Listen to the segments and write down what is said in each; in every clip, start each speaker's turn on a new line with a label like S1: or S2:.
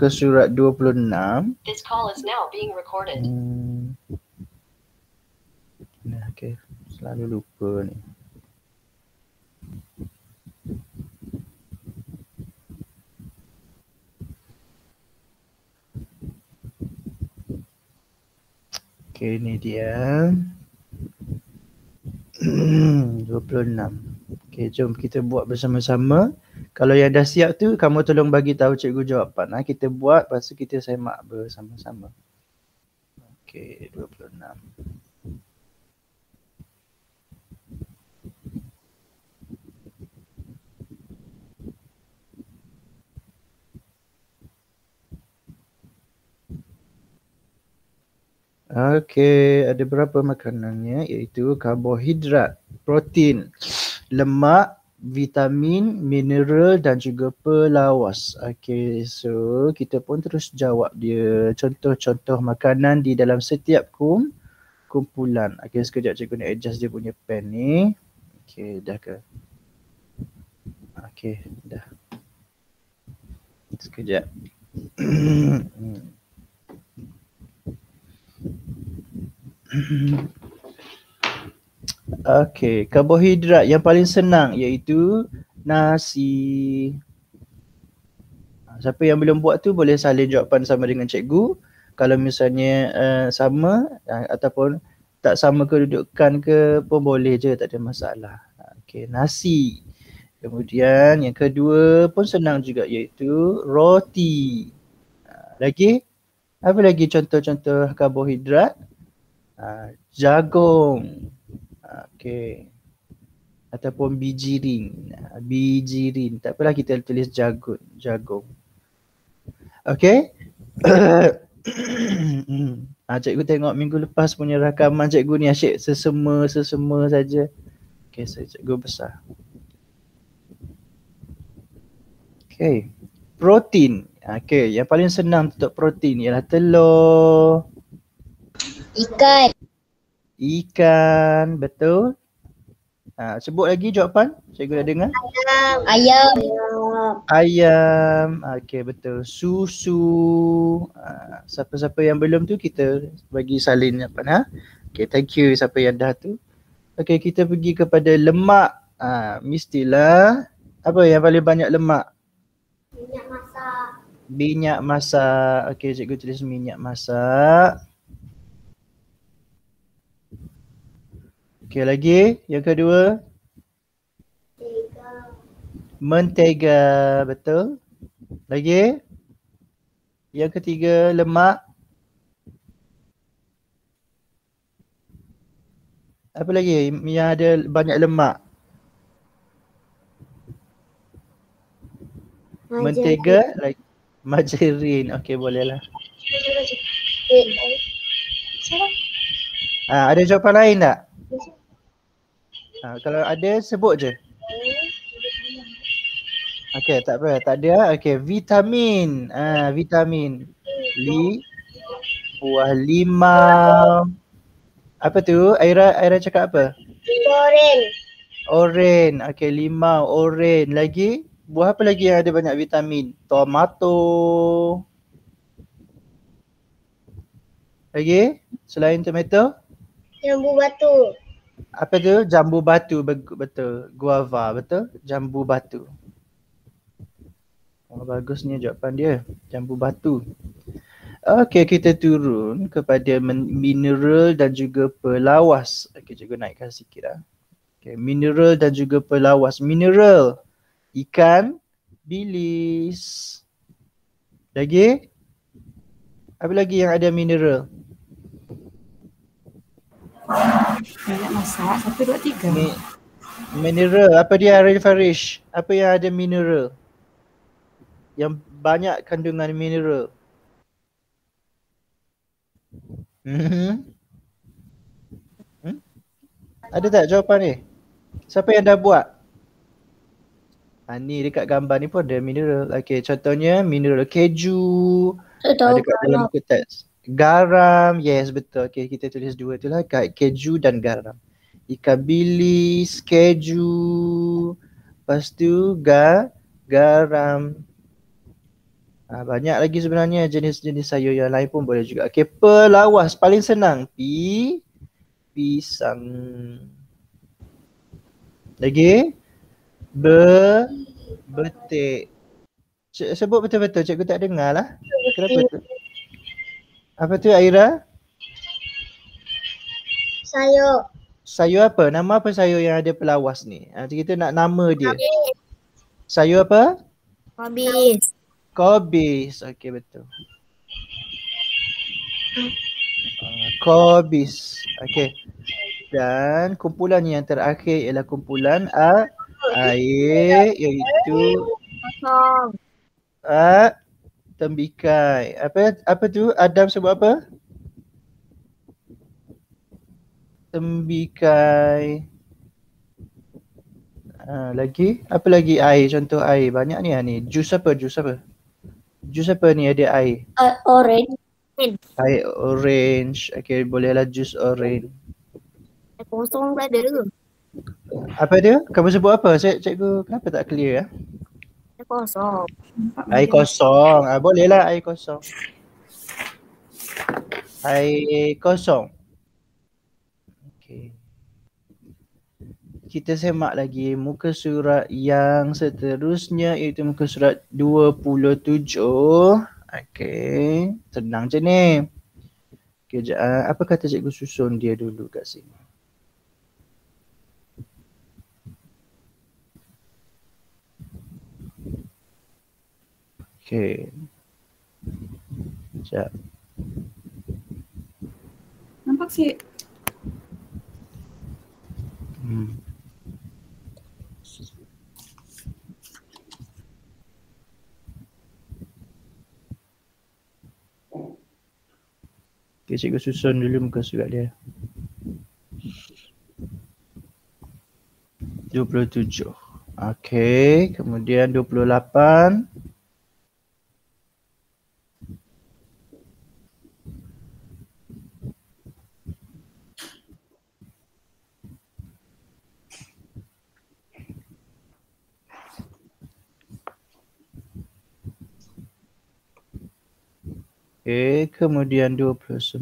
S1: muka surat 26.
S2: This call is now being recorded.
S1: Nah, okay. Selalu lupa ni. Okay, ni dia. 26. Okay, jom kita buat bersama-sama. Kalau yang dah siap tu, kamu tolong bagi tahu cikgu jawapan. Kita buat, lepas tu kita semak bersama-sama. Okay, 26. Okey, ada berapa makanannya, iaitu karbohidrat, protein, lemak, vitamin, mineral dan juga pelawas. Okey, so kita pun terus jawab dia contoh-contoh makanan di dalam setiap kumpulan. Okey, sekejap cikgu nak adjust dia punya pen ni. Okey, dah ke? Okey, dah. Sekejap. Okey, karbohidrat yang paling senang iaitu nasi. Siapa yang belum buat tu boleh salin jawapan sama dengan cikgu. Kalau misalnya sama ataupun tak sama kedudukan ke pun boleh je, tak ada masalah. Okey, nasi. Kemudian yang kedua pun senang juga iaitu roti. Lagi? Apa lagi contoh-contoh karbohidrat? Jagung. Okey. Ataupun bijirin. Bijirin. Tak apalah kita tulis jagung. Okey. Cikgu tengok minggu lepas punya rakaman cikgu ni asyik sesama saja. Okey, cikgu besar. Okey. Protein. Okey, yang paling senang untuk protein ialah telur. Ikan, betul. Sebut lagi jawapan. Cikgu dah dengar. Ayam. Okey, betul. Susu. Siapa-siapa yang belum tu kita bagi salin jawapan. Okey, thank you siapa yang dah tu. Okey, kita pergi kepada lemak. Mestilah apa yang paling banyak lemak? Minyak masak. Okey, cikgu tulis minyak masak. Okey, lagi yang kedua. Mentega, betul. Lagi? Yang ketiga, lemak. Apa lagi yang ada banyak lemak? Mentega, like margarin. Okey, bolehlah. Ada jawapan lain tak? Kalau ada, sebut je. Okey, tak apa, tak ada. Okey, vitamin. Vitamin. Buah limau. Apa tu? Aira cakap apa? Oren. Okey, limau, oren. Lagi? Buah apa lagi yang ada banyak vitamin? Tomato. Lagi? Selain tomato?
S3: Jambu batu.
S1: Apa tu? Jambu batu, betul. Guava, betul? Jambu batu. Bagusnya jawapan dia. Jambu batu. Okey, kita turun kepada mineral dan juga pelawas. Okey, cikgu naikkan sikit lah. Okey, mineral dan juga pelawas. Mineral, ikan bilis. Lagi? Apa lagi yang ada mineral?
S4: Minyak masak 1, 2, 3.
S1: Mineral, apa dia Arif Farish? Apa yang ada mineral? Yang banyak kandungan mineral. Ada tak jawapan ni? Siapa yang dah buat? Ni dekat gambar ni pun ada mineral. Okey, contohnya mineral keju. Ada kat dalam buku teks. Garam, yes betul. Okey, kita tulis dua tu lah, keju dan garam. Ikan bilis, keju. Lepas tu garam. Banyak lagi sebenarnya jenis-jenis sayur yang lain pun boleh juga. Okey, pelawas paling senang. Pisang. Lagi? Betik. Sebut betul-betul, cikgu tak dengar lah. Kenapa tu? Apa tu Aira?
S3: Sayur.
S1: Sayur apa? Nama apa sayur yang ada pelawas ni? Kita nak nama dia. Sayur apa?
S3: Habis.
S1: Kobis. Okey, betul. Kobis. Okey. Dan kumpulan yang terakhir ialah kumpulan air, iaitu
S3: Kosong.
S1: tembikai. Apa tu? Adam sebut apa? Tembikai. Lagi? Apa lagi air? Contoh air. Banyak ni ni. Jus apa? Jus apa ni ada air?
S3: Orange.
S1: Air orange. Okey, bolehlah jus orange.
S3: Kosong tak ada ke?
S1: Apa dia? Kamu sebut apa? Cikgu kenapa tak clear?
S3: Kosong.
S1: Air kosong. Bolehlah air kosong. Air kosong. Okey. Kita semak lagi muka surat yang seterusnya, iaitu muka surat 27. Okey, senang je ni. Okey, apa kata cikgu susun dia dulu kat sini. Okey. Sekejap.
S4: Nampak si
S1: Okay, cikgu susun dulu muka surat dia. 27. Okey, kemudian 28. Okey, kemudian 29.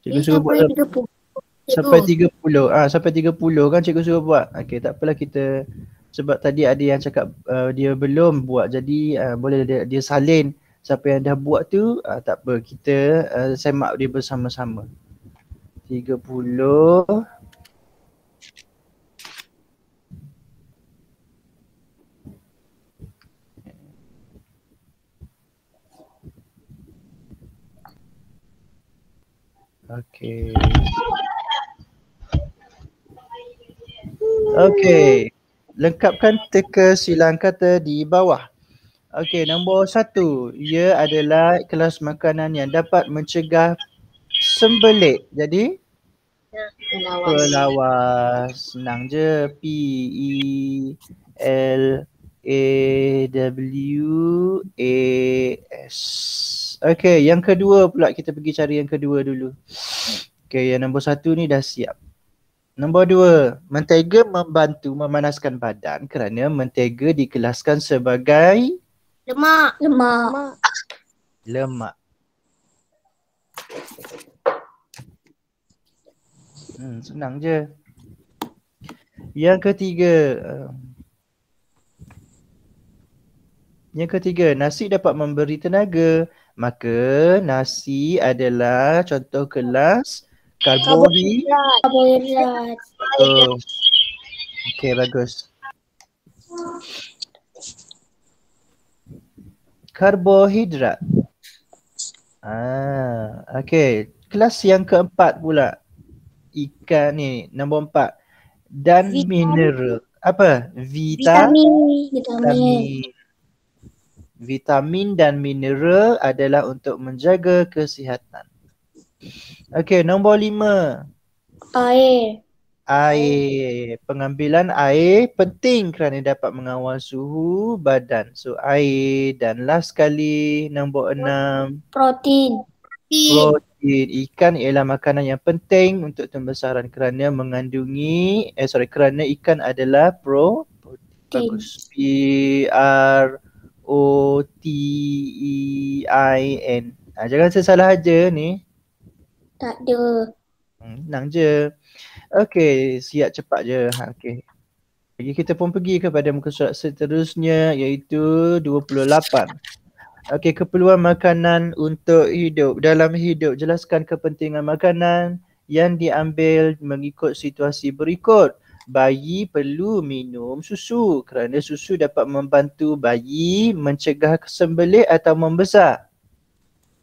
S1: Cikgu suruh buat sampai 30. Sampai 30 kan cikgu suruh buat. Okey, tak apalah kita, sebab tadi ada yang cakap dia belum buat, jadi boleh dia salin siapa yang dah buat tu, tak apa, kita semak dia bersama-sama. 30. Okey. Okey. Lengkapkan teka silang kata di bawah. Okey, nombor 1. Ia adalah kelas makanan yang dapat mencegah sembelit. Jadi pelawas. Senang je. P-E-L-A-W-A-S. Okey, yang kedua pula, kita pergi cari yang kedua dulu. Okey, yang nombor 1 ni dah siap. Nombor 2, mentega membantu memanaskan badan kerana mentega dikelaskan sebagai
S3: lemak.
S1: Senang je. Yang ketiga, nasi dapat memberi tenaga. Maka nasi adalah contoh kelas
S3: Karbohidrat.
S1: Okey, bagus. Karbohidrat. Okey. Kelas yang keempat pula. Ikan ni, nombor 4. Dan mineral. Apa? Vitamin dan mineral adalah untuk menjaga kesihatan. Okey, nombor 5.
S3: Air.
S1: Pengambilan air penting kerana dapat mengawal suhu badan. So air, dan last sekali nombor 6.
S3: Protein.
S1: Ikan ialah makanan yang penting untuk pembesaran kerana kerana ikan adalah protein. Bagus. Protein. Jangan salah aja ni.
S3: Tak ada.
S1: Senang je. Okey, siap cepat je. Okey. Jadi kita pun pergi kepada muka surat seterusnya iaitu 28. Okey, keperluan makanan untuk hidup. Dalam hidup, jelaskan kepentingan makanan yang diambil mengikut situasi berikut. Bayi perlu minum susu kerana susu dapat membantu bayi mencegah kesembelit atau membesar.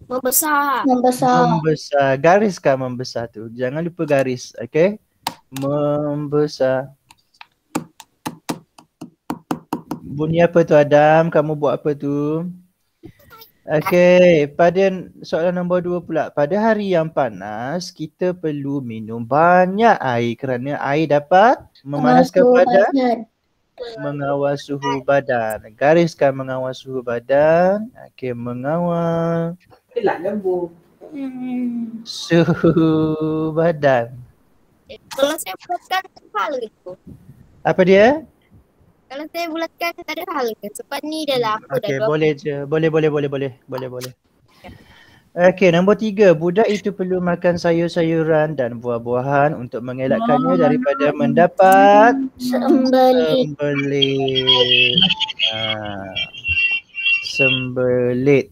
S3: Membesar.
S1: Membesar. Gariskan membesar tu. Jangan lupa garis. Okey. Membesar. Bunyi apa tu Adam? Kamu buat apa tu? Okey, pada soalan nombor 2 pula. Pada hari yang panas, kita perlu minum banyak air kerana air dapat memanaskan badan, mengawal suhu badan. Gariskan mengawal suhu badan. Okey, mengawal suhu badan.
S3: Kalau saya bulatkan tak ada hal ke?
S1: Apa dia?
S3: Kalau saya bulatkan tak ada hal ke? Sebab ni dah lah apa dah
S1: Okey,
S3: 20.
S1: boleh je. Boleh. Okey, nombor 3. Budak itu perlu makan sayur-sayuran dan buah-buahan untuk mengelakkannya daripada mendapat
S3: Sembelit.
S1: Sembelit.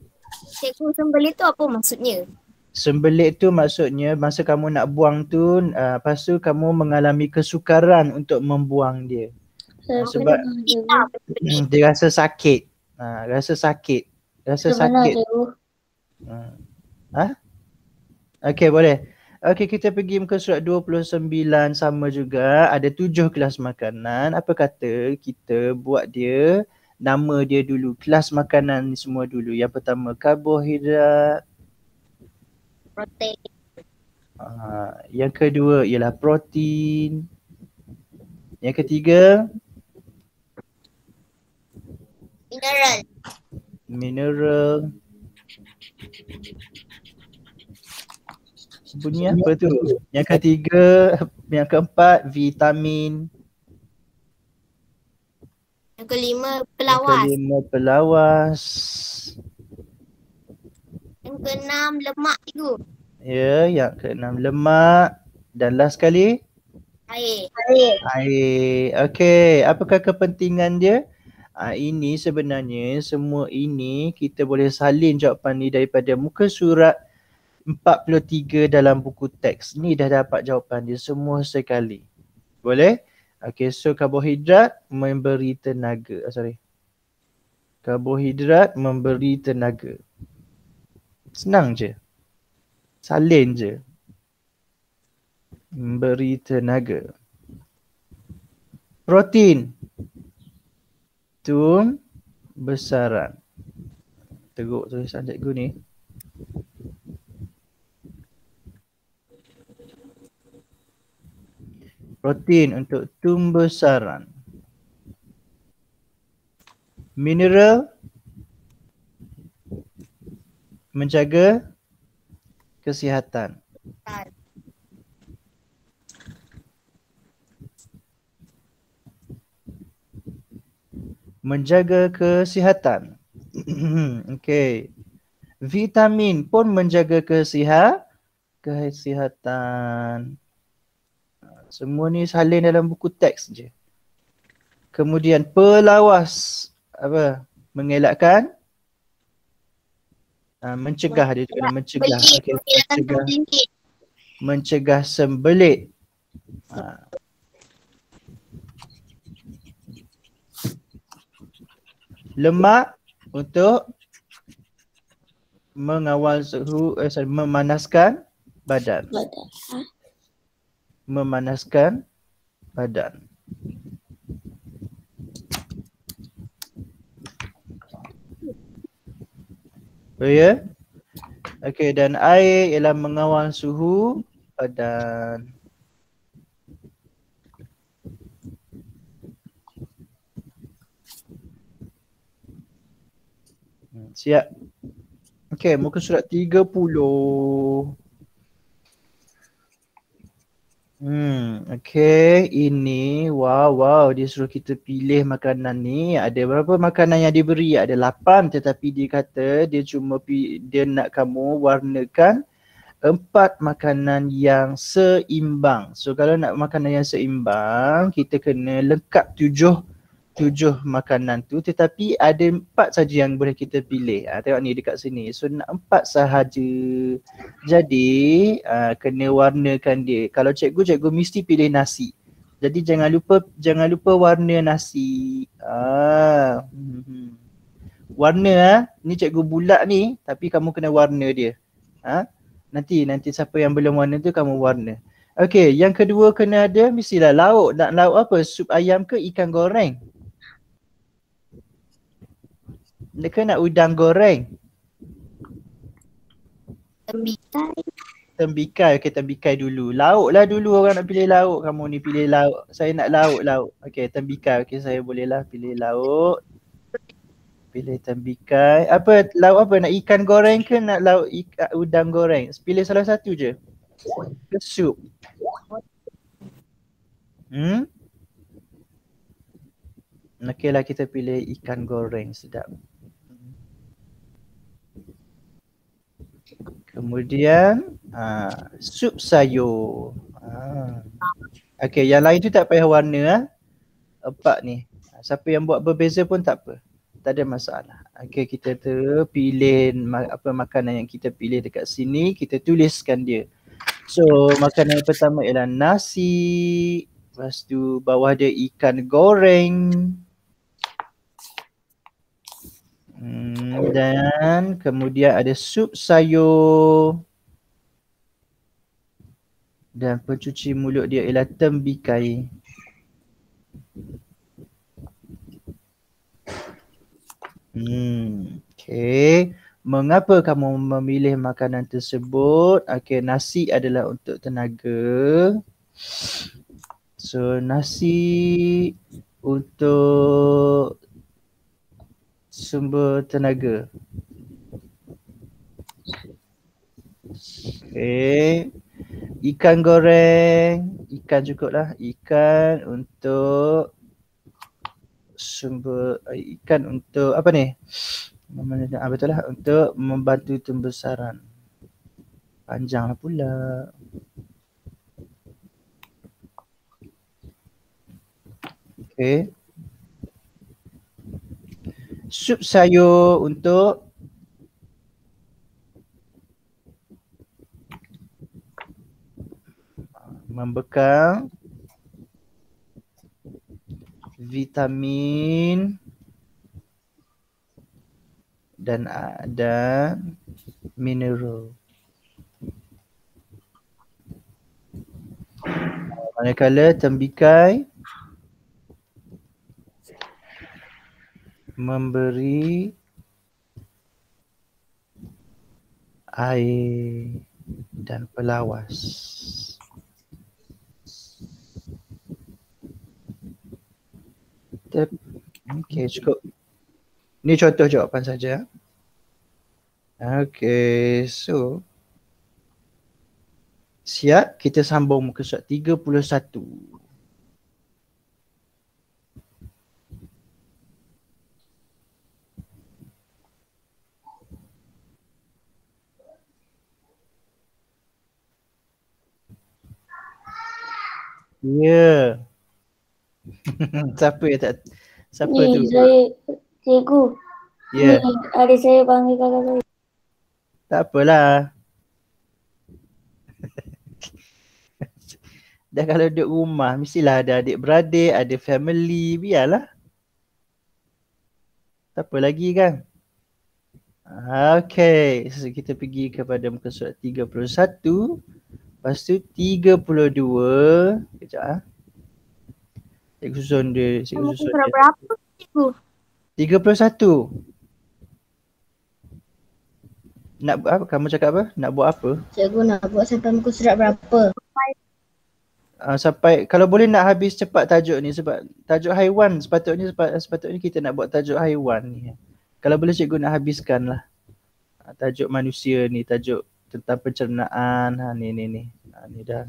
S3: Cikgu, sembelit tu apa maksudnya?
S1: Sembelit tu maksudnya masa kamu nak buang tu, lepas tu kamu mengalami kesukaran untuk membuang dia. Sebab dia rasa sakit. Rasa sakit. Okey, boleh. Okey, kita pergi muka surat 29 sama juga. Ada 7 kelas makanan. Apa kata kita buat dia, nama dia dulu. Kelas makanan ni semua dulu. Yang pertama karbohidrat.
S3: Protein.
S1: Yang kedua ialah protein. Yang ketiga mineral. Bunyi apa tu? Yang ketiga, yang keempat vitamin.
S3: Yang kelima
S1: Yang kelima pelawas.
S3: Yang keenam lemak tu.
S1: Ya, yang keenam lemak. Dan last sekali
S3: Air.
S1: Okey, apakah kepentingan dia? Ini sebenarnya semua ini kita boleh salin jawapan ni daripada muka surat 43 dalam buku teks. Ni dah dapat jawapan dia semua sekali. Boleh? Okey, so karbohidrat memberi tenaga. Karbohidrat memberi tenaga. Senang je. Salin je. Memberi tenaga. Protein. Besaran. Teruk tulisan cikgu ni. Protein untuk tumbesaran. Mineral menjaga kesihatan. Menjaga kesihatan. Okey. Vitamin pun menjaga kesihatan. Semua ni salin dalam buku teks je. Kemudian pelawas apa? Mengelakkan mencegah dia kena mencegah. Okey, mencegah sembelit. Lemak untuk mengawal suhu, memanaskan badan. Memanaskan badan. Oh ya? Okey, dan air ialah mengawal suhu badan. Siap. Okey, muka surat 30. Okay, ini wow dia suruh kita pilih makanan ni. Ada berapa makanan yang diberi? Ada 8 tetapi dia kata dia cuma dia nak kamu warnakan 4 makanan yang seimbang. So kalau nak makanan yang seimbang, kita kena lengkap 7 makanan tu, tetapi ada 4 saja yang boleh kita pilih. Tengok ni dekat sini. So nak 4 sahaja. Jadi kena warnakan dia. Kalau cikgu mesti pilih nasi. Jadi jangan lupa warna nasi. Warna ni cikgu bulat ni, tapi kamu kena warna dia. Nanti siapa yang belum warna tu kamu warna. Okey, yang kedua kena ada mestilah lauk. Nak lauk apa? Sup ayam ke ikan goreng? Nak udang goreng?
S3: Tembikai.
S1: Tembikai, okey tembikai dulu. Lauk lah dulu, orang nak pilih lauk. Kamu ni pilih lauk. Saya nak lauk. Okey, tembikai. Okey, saya bolehlah pilih lauk. Pilih tembikai. Apa lauk apa? Nak ikan goreng ke nak lauk udang goreng? Pilih salah satu je. Ke sup? Okeylah kita pilih ikan goreng, sedap. Kemudian sup sayur. Okey, yang lain tu tak payah warna 4 ni. Siapa yang buat berbeza pun tak apa. Tak ada masalah. Okey, kita tu pilih apa makanan yang kita pilih dekat sini, kita tuliskan dia. So, makanan yang pertama ialah nasi. Lepas tu bawah dia ikan goreng. Dan kemudian ada sup sayur. Dan pencuci mulut dia ialah tembikai. Okay. Mengapa kamu memilih makanan tersebut? Okay, nasi adalah untuk tenaga. So, nasi untuk sumber tenaga. Okay. Ikan goreng. Ikan cukuplah. Ikan untuk sumber, ikan untuk apa ni? Betul lah, untuk membantu pembesaran. Panjanglah pula. Okay. Sup sayur untuk membekal vitamin dan ada mineral. Manakala tembikai memberi air dan pelawas. Okey, cukup. Ini contoh jawapan saja. Okey, so siap, kita sambung muka surat 31. Ya. Siapa yang tak, siapa tu?
S5: Saya cikgu.
S1: Ya.
S5: Ni adik saya panggil kakak saya.
S1: Tak apalah. Dah kalau duduk rumah mestilah ada adik-beradik, ada family, biarlah. Tak apa lagi kan? Okay, so kita pergi kepada muka surat 31. Lepas tu 32. Sekejap ah. Cikgu susun dia.
S3: Muka surat berapa cikgu?
S1: 31. Nak buat apa? Kamu cakap apa? Nak buat apa?
S5: Cikgu nak buat sampai muka surat berapa?
S1: Sampai kalau boleh nak habis cepat tajuk ni, sebab tajuk haiwan sepatutnya kita nak buat tajuk haiwan ni. Kalau boleh cikgu nak habiskan lah. Tajuk manusia ni, tajuk tentang pencernaan. Ni dah.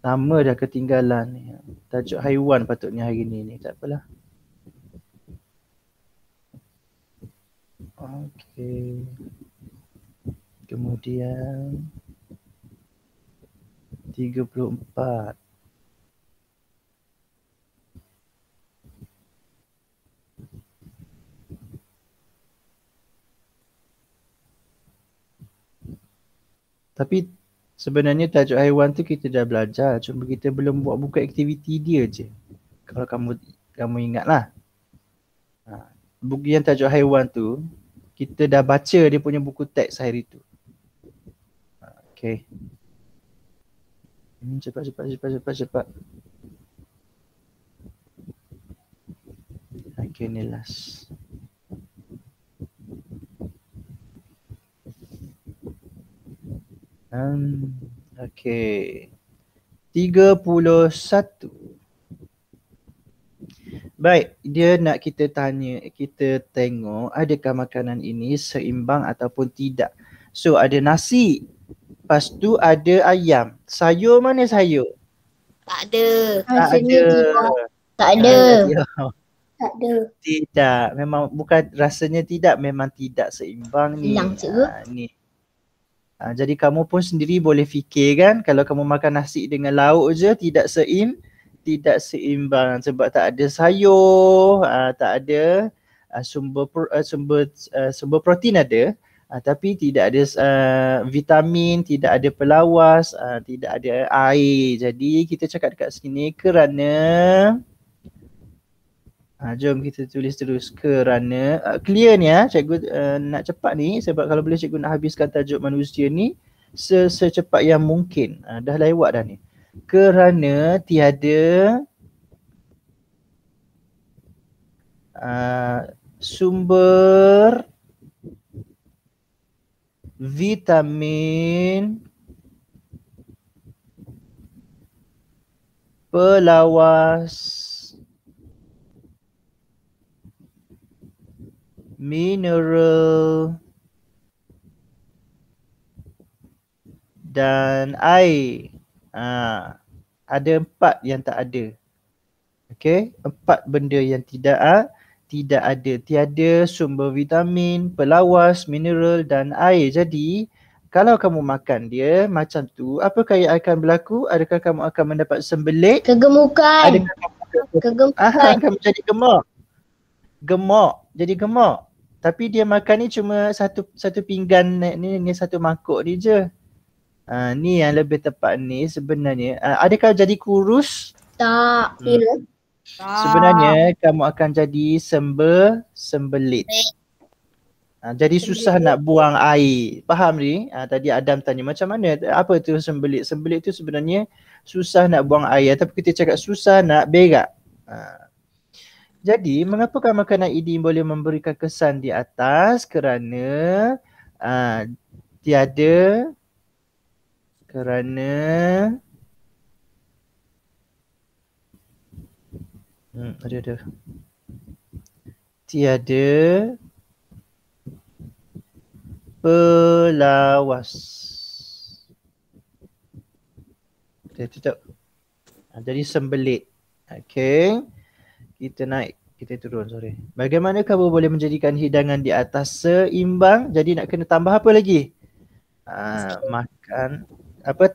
S1: Nama dah ketinggalan ni. Tajuk haiwan patutnya hari ni. Tak apalah. Okey. Kemudian 34. Tapi sebenarnya tajuk haiwan tu kita dah belajar, cuma kita belum buat buku aktiviti dia je. Kalau kamu ingatlah. Buku yang tajuk haiwan tu kita dah baca dia punya buku teks hari tu. Okey. Cepat. Okey, ni last. Okey. 31. Baik, dia nak kita tengok adakah makanan ini seimbang ataupun tidak. So ada nasi, lepas tu ada ayam. Sayur mana sayur?
S3: Tak ada.
S5: Rasanya tidak. Tak ada. Tak ada.
S1: Tidak, memang bukan rasanya tidak, memang tidak seimbang ni.
S5: Hilang, cikgu.
S1: Ni. Jadi kamu pun sendiri boleh fikir kan, kalau kamu makan nasi dengan lauk je tidak seimbang sebab tak ada sayur, tak ada sumber protein ada, tapi tidak ada vitamin, tidak ada pelawas, tidak ada air. Jadi kita cakap dekat sini kerana jom kita tulis terus kerana clear ni cikgu nak cepat ni sebab kalau boleh cikgu nak habiskan tajuk manusia ni secepat yang mungkin. Dah lewat dah ni. Kerana tiada sumber vitamin, pelawas, mineral dan air. Ada 4 yang tak ada. Okey, 4 benda yang tidak ada. Tiada sumber vitamin, pelawas, mineral dan air. Jadi kalau kamu makan dia macam tu, apakah yang akan berlaku? Adakah kamu akan mendapat sembelit?
S5: Kegemukan.
S1: Adakah
S5: Kegemukan.
S1: kamu jadi gemuk? Jadi gemuk. Tapi dia makan ni cuma satu pinggan ni satu mangkuk ni je. Ni yang lebih tepat ni sebenarnya. Adakah jadi kurus?
S5: Tak.
S1: Sebenarnya kamu akan jadi sembelit. Jadi susah nak buang air. Faham ni? Tadi Adam tanya macam mana? Apa tu sembelit? Sembelit tu sebenarnya susah nak buang air. Tapi kita cakap susah nak berak. Jadi mengapakah makanan ini boleh memberikan kesan di atas? Kerana tiada pelawas. Jadi sembelit. Okey. Kita naik, kita turun, sorry. Bagaimana kamu boleh menjadikan hidangan di atas seimbang? Jadi nak kena tambah apa lagi?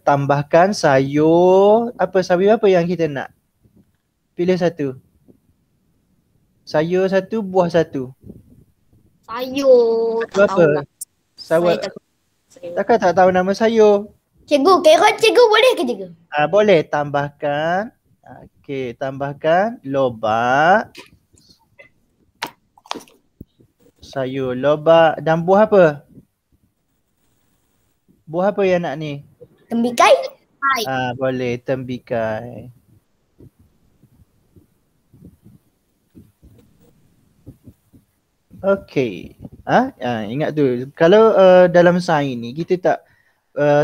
S1: Tambahkan sayur. Sayur apa yang kita nak? Pilih satu. Sayur satu, buah satu.
S3: Sayur. Tak tahu lah.
S1: Takkan tak tahu nama sayur?
S5: Cikgu, carrot cikgu boleh ke cikgu?
S1: Boleh, tambahkan. Okey, tambahkan lobak. Sayur lobak dan buah apa? Buah apa yang nak ni?
S5: Tembikai?
S1: Boleh, tembikai. Okey. Ingat tu, kalau dalam sains ni kita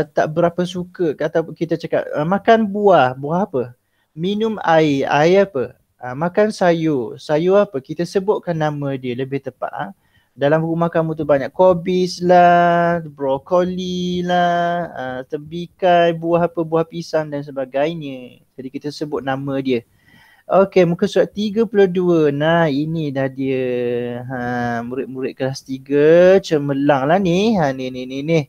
S1: tak berapa suka kata kita cakap makan buah apa? Minum air apa? Makan sayur apa? Kita sebutkan nama dia lebih tepat. dalam rumah kamu tu banyak kobis lah, brokoli lah, tembikai, buah apa, buah pisang dan sebagainya. Jadi kita sebut nama dia. Okey, muka surat 32. Nah, ini dah dia. Murid-murid kelas 3 cemerlang lah ni. Ni.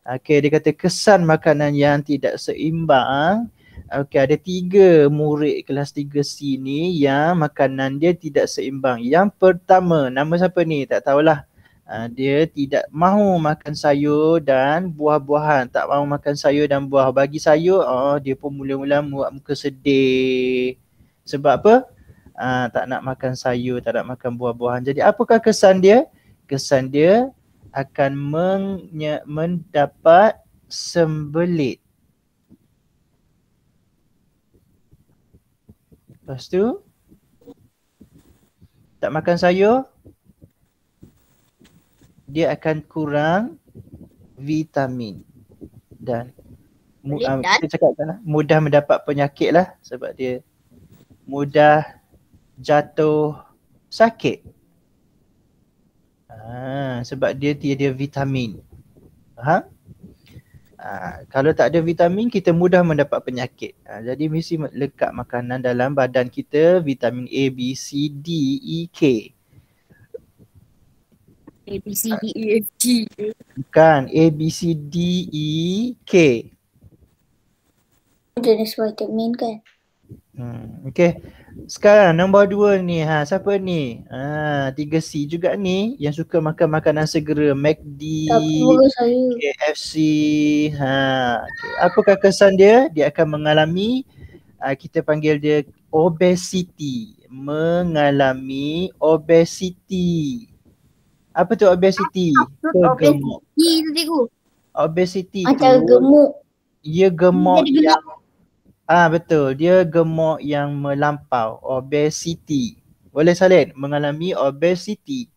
S1: Okey, dia kata kesan makanan yang tidak seimbang. Okey, ada 3 murid kelas 3C ni yang makanan dia tidak seimbang. Yang pertama, nama siapa ni? Tak tahulah. Dia tidak mahu makan sayur dan buah-buahan. Tak mahu makan sayur dan buah. Bagi sayur, dia pun mula-mula buat muka sedih. Sebab apa? Tak nak makan sayur, tak nak makan buah-buahan. Jadi apakah kesan dia? Kesan dia akan mendapat sembelit. Lepas tu, tak makan sayur, dia akan kurang vitamin. Dan kita cakapkan mudah mendapat penyakit lah sebab dia mudah jatuh sakit. Sebab dia tiada vitamin. Faham? Kalau tak ada vitamin, kita mudah mendapat penyakit. Jadi mesti lekat makanan dalam badan kita, vitamin A, B, C, D, E, K.
S3: A, B, C, D, E, F, G.
S1: Bukan, A, B, C, D, E, K.
S5: Jenis vitamin kan?
S1: Okay. Sekarang nombor 2 ni, siapa ni? 3C juga ni yang suka makan makanan segera, McD, KFC. Okay. Apakah kesan dia? Dia akan mengalami, kita panggil dia obesity. Mengalami obesity. Apa tu obesity? Gemuk. Obesity tu
S5: gemuk.
S1: ia gemuk yang betul, dia gemuk yang melampau, obesity. Boleh salin, mengalami obesity.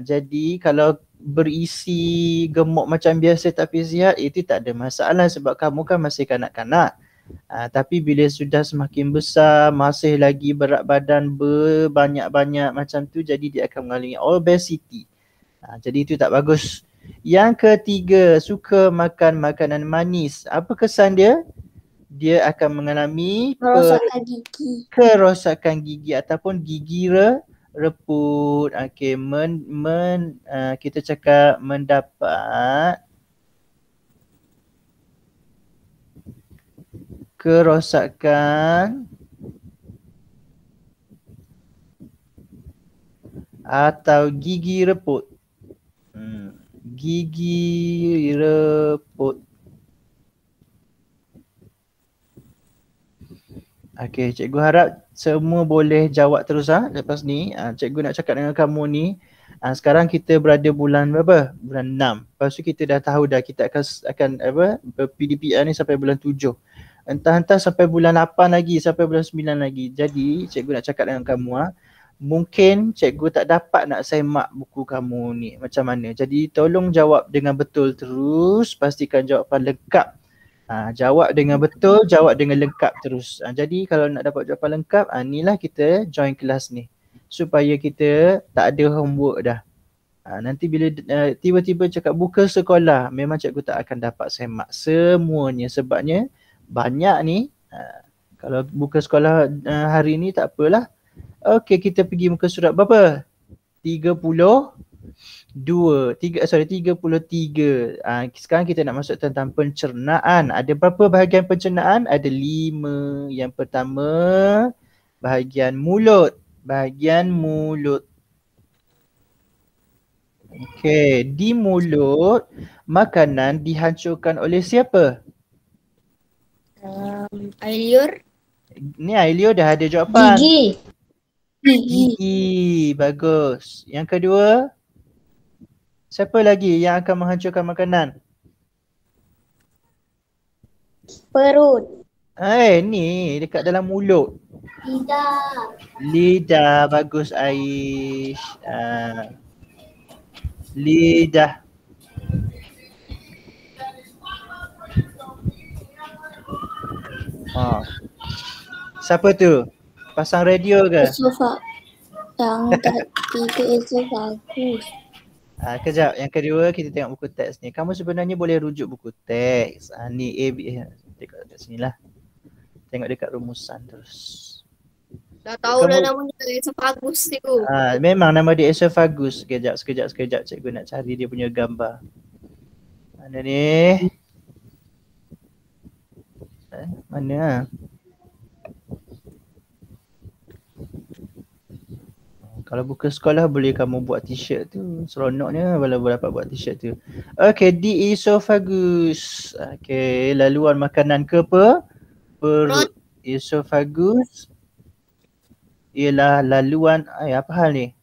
S1: Jadi kalau berisi gemuk macam biasa tapi sihat, itu tak ada masalah sebab kamu kan masih kanak-kanak. Tapi bila sudah semakin besar, masih lagi berat badan berbanyak-banyak macam tu, jadi dia akan mengalami obesity. Jadi itu tak bagus. Yang ketiga, suka makan makanan manis. Apa kesan dia? Dia akan mengalami kerosakan gigi ataupun gigi reput. Okey, kita cakap mendapat kerosakan atau gigi reput. Gigi reput. Okey, cikgu harap semua boleh jawab terus lepas ni. Cikgu nak cakap dengan kamu ni, sekarang kita berada bulan berapa? Bulan 6. Lepas tu kita dah tahu dah kita akan PDPR ni sampai bulan 7. Entah-entah sampai bulan 8 lagi, sampai bulan 9 lagi. Jadi cikgu nak cakap dengan kamu mungkin cikgu tak dapat nak semak buku kamu ni macam mana. Jadi tolong jawab dengan betul terus, pastikan jawapan lengkap. Jawab dengan betul, jawab dengan lengkap terus. Jadi kalau nak dapat jawapan lengkap, inilah kita join kelas ni supaya kita tak ada homework dah. Nanti bila tiba-tiba cakap buka sekolah, memang cikgu tak akan dapat semak semuanya sebabnya banyak ni. Kalau buka sekolah hari ni tak apalah. Okey, kita pergi muka surat berapa? 33. Sekarang kita nak masuk tentang pencernaan. Ada berapa bahagian pencernaan? Ada 5. Yang pertama, bahagian mulut. Okey, di mulut makanan dihancurkan oleh siapa?
S3: Air liur.
S1: Ni air liur dah ada jawapan.
S5: Gigi.
S1: Bagus. Yang kedua, siapa lagi yang akan menghancurkan makanan?
S5: Perut.
S1: Ni dekat dalam mulut. Lidah. Bagus Aish. Lidah. Siapa tu? Pasang radio ke?
S5: Esophagus. Yang tiga esophagus.
S1: Kejap, yang kedua kita tengok buku teks ni. Kamu sebenarnya boleh rujuk buku teks. Ni A, B, tengok dekat sini lah. Tengok dekat rumusan terus.
S3: Dah tahu dah namanya esophagus tu.
S1: Memang nama dia esophagus. Sekejap. Cikgu nak cari dia punya gambar. Mana ni? Mana? Kalau buku sekolah boleh kamu buat t-shirt tu. Seronoknya kalau boleh dapat buat t-shirt tu. Okay, di esophagus. Okay, laluan makanan ke perut. Esophagus ialah laluan, apa hal ni?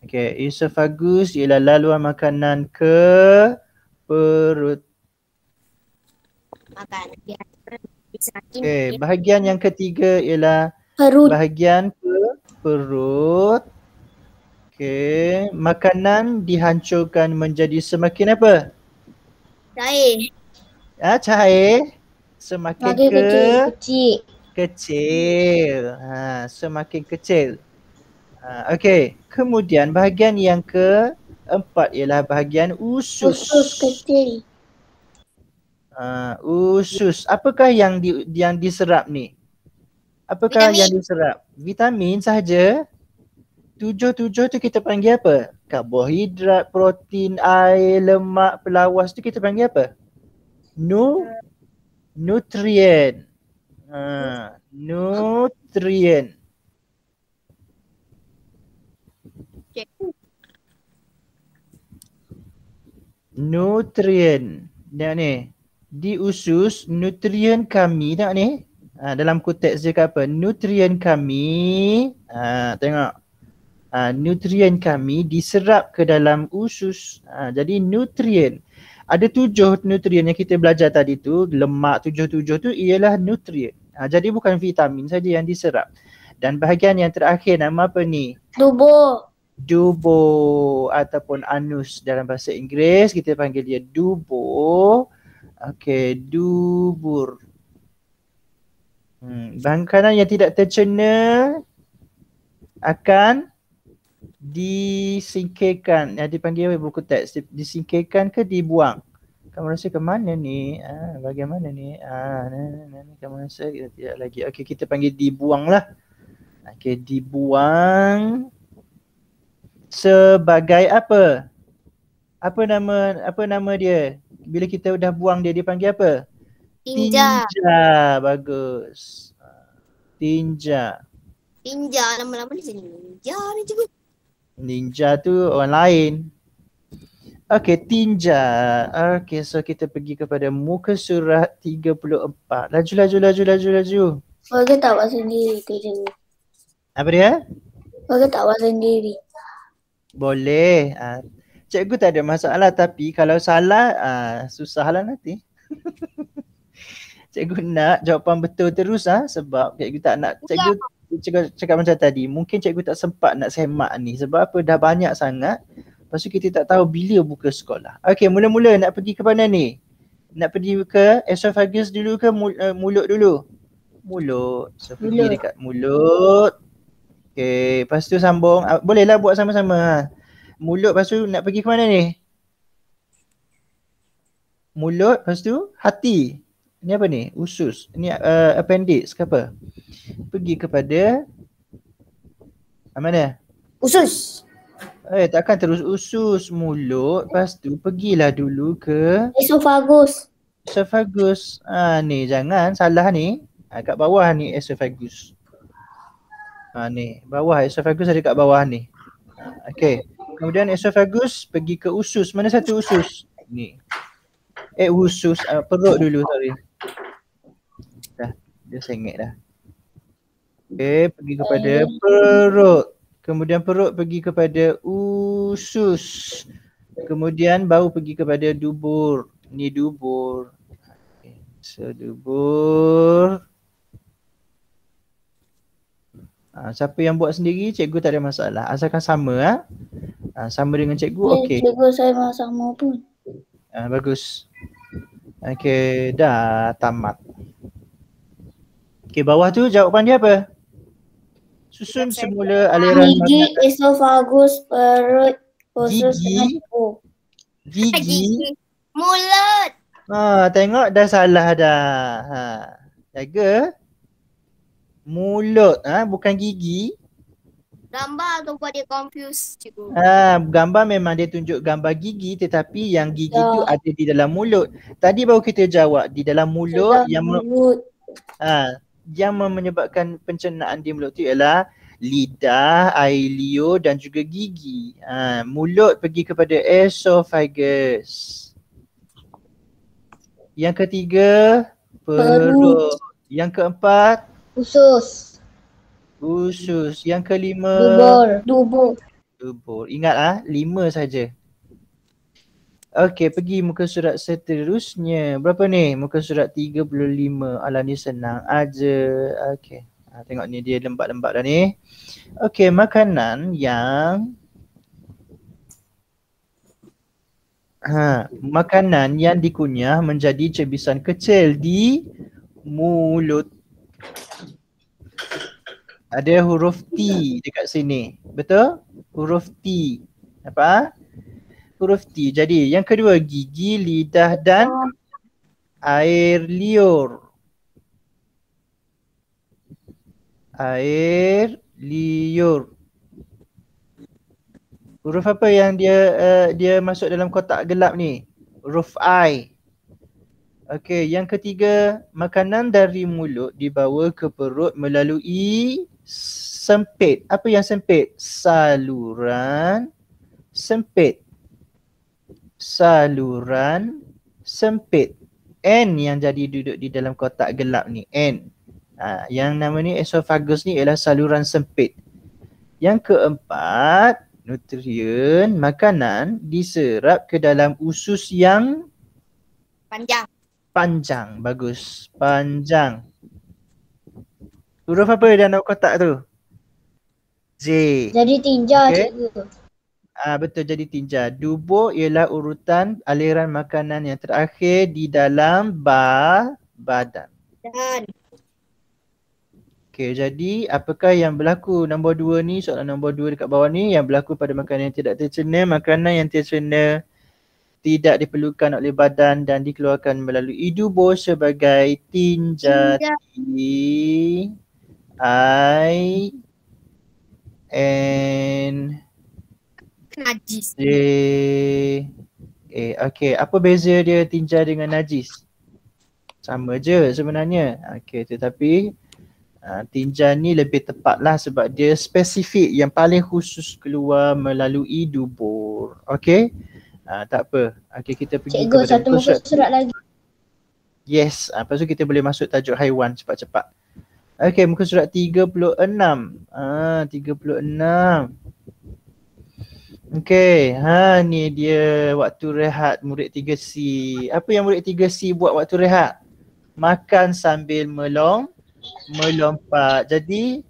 S1: Okay, esophagus ialah laluan makanan ke perut.
S3: Makan.
S1: Okay, bahagian yang ketiga ialah
S5: Perut.
S1: bahagian perut. Okay, makanan dihancurkan menjadi semakin apa?
S3: Cair.
S1: Cair. Semakin
S5: Kecil.
S1: kecil. Semakin kecil. Okay, kemudian bahagian yang keempat ialah bahagian usus.
S5: Usus kecil.
S1: Usus. Apakah yang diserap ni? Apakah
S3: Vitamin.
S1: yang diserap? Vitamin sahaja. Tujuh tu kita panggil apa? Karbohidrat, protein, air, lemak, pelawas tu kita panggil apa? Nutrien. Nutrien. Nutrien. Tengok ni. Di usus, nutrien kami, tengok ni. Dalam konteks dia apa? Nutrien kami, tengok. Nutrien kami diserap ke dalam usus. Jadi nutrien. Ada 7 nutrien yang kita belajar tadi tu. Lemak 7 tu ialah nutrien. Jadi bukan vitamin saja yang diserap. Dan bahagian yang terakhir nama apa ni? Dubo ataupun anus dalam bahasa Inggeris. Kita panggil dia dubo. Okay, dubur. Makanan yang tidak tercerna akan disingkirkan. Yang dipanggil buku teks, disingkirkan ke dibuang? Kamu rasa ke mana ni? Bagaimana ni? Kamu rasa kita tidak lagi. Okay, kita panggil dibuang lah. Okay, dibuang sebagai apa? Apa nama dia? Bila kita dah buang dia dipanggil apa?
S3: Tinja.
S1: Bagus. Tinja.
S3: Nama-nama ni sini. Ninja ni cikgu.
S1: Ninja tu orang lain. Okay, tinja. Okay, so kita pergi kepada muka surat 34. Laju.
S5: Bagi tak buat sendiri tu je.
S1: Apa dia?
S5: Bagi tak buat sendiri.
S1: Boleh. Cikgu tak ada masalah, tapi kalau salah susahlah nanti. Cikgu nak jawapan betul terus sebab cikgu tak nak cikgu cakap macam tadi. Mungkin cikgu tak sempat nak semak ni sebab apa, dah banyak sangat. Lepas tu kita tak tahu bila buka sekolah. Okey, mula-mula nak pergi ke mana ni? Nak pergi ke esophagus dulu ke mulut dulu? Mulut. So pergi dekat mulut. Okey, lepas tu sambung. Bolehlah buat sama-sama. Mulut, lepas tu nak pergi ke mana ni? Mulut, lepas tu hati. Ni apa ni? Usus. Ni appendix ke apa? Pergi kepada mana?
S5: Usus.
S1: Takkan terus usus, mulut, lepas tu pergilah dulu ke
S5: Esophagus.
S1: esophagus. Ni jangan salah ni. Kat bawah ni esophagus. Ni bawah esophagus ada kat bawah ni. Okey. Kemudian esophagus pergi ke usus. Mana satu usus? Ni. Usus, perut dulu, sorry. Dah, dia sengit dah. Okey, pergi kepada perut. Kemudian perut pergi kepada usus. Kemudian baru pergi kepada dubur. Ni dubur. Okay. So dubur. Siapa yang buat sendiri, cikgu tak ada masalah. Asalkan sama sama dengan cikgu, okey.
S5: Cikgu saya sama pun.
S1: Bagus. Okey, dah tamat. Okey, bawah tu jawapan dia apa? Susun semula aliran
S5: Gigi, esophagus, perut, Usus dengan
S1: Gigi.
S5: kuku.
S1: Gigi.
S3: Mulut.
S1: Tengok dah salah dah. Jaga. Mulut. Bukan gigi.
S3: Gambar tu buat dia confuse cikgu.
S1: Gambar memang dia tunjuk gambar gigi, tetapi yang gigi tu
S5: Ya.
S1: ada di dalam mulut. Tadi baru kita jawab di dalam mulut
S5: Dalam
S1: yang
S5: mulut.
S1: yang menyebabkan pencernaan di mulut tu ialah lidah, air liur dan juga gigi. Mulut pergi kepada esophagus. Yang ketiga, perut. Yang keempat,
S5: Usus.
S1: usus. Yang kelima,
S5: Dubur.
S1: dubur. Ingat 5 saja. Okey, pergi muka surat seterusnya. Berapa ni? Muka surat 35. Alah, ni senang aja. Okey. Tengok ni dia lembab-lembab dah ni. Okey, makanan yang makanan yang dikunyah menjadi cebisan kecil di mulut. Ada huruf T dekat sini. Betul? Huruf T. Apa? Huruf T. Jadi yang kedua, gigi, lidah dan air liur. Air liur. Huruf apa yang dia masuk dalam kotak gelap ni? Huruf I. Okey, yang ketiga, makanan dari mulut dibawa ke perut melalui sempit. Apa yang sempit? Saluran sempit. Saluran sempit. N yang jadi duduk di dalam kotak gelap ni. N. Yang nama ni esophagus ni ialah saluran sempit. Yang keempat, nutrien makanan diserap ke dalam usus yang panjang. Bagus. Panjang. Huruf apa dalam kotak tu? J.
S5: Jadi tinja,
S1: Okey.
S5: cikgu.
S1: Betul, jadi tinja. Dubur ialah urutan aliran makanan yang terakhir di dalam badan.
S3: Dan
S1: Okey, jadi apakah yang berlaku nombor 2 ni, soalan nombor 2 dekat bawah ni, yang berlaku pada makanan yang tidak tercerna? Makanan yang tercerna tidak diperlukan oleh badan dan dikeluarkan melalui dubur sebagai tinja. T, I, N,
S3: najis.
S1: J, A. Okey, apa beza dia tinja dengan najis? Sama je sebenarnya. Okey, tetapi tinja ni lebih tepatlah sebab dia spesifik, yang paling khusus keluar melalui dubur. Okey? Tak apa. Okey, kita pergi
S5: Cikgu,
S1: kepada
S5: satu muka surat lagi.
S1: Yes, lepas tu kita boleh masuk tajuk haiwan cepat-cepat. Okey, muka surat 36. 36. Okey, ni dia waktu rehat murid 3C. Apa yang murid 3C buat waktu rehat? Makan sambil melompat. Jadi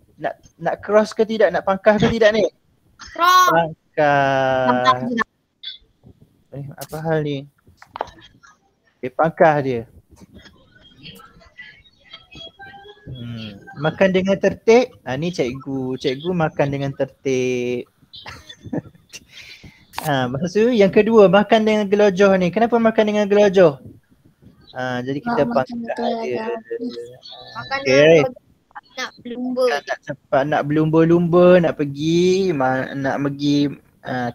S1: nak cross ke tidak? Nak pangkah ke tidak ni?
S3: Cross.
S1: Pangkah. Apa hal ni? Pangkah dia. Makan dengan tertib. Ni cikgu makan dengan tertib. Maksud yang kedua, makan dengan gelojoh ni. Kenapa makan dengan gelojoh? Jadi kita pangkah dia.
S3: Makan
S1: Okay.
S3: nak berlumba.
S1: Nak cepat, nak berlumba-lumba, nak pergi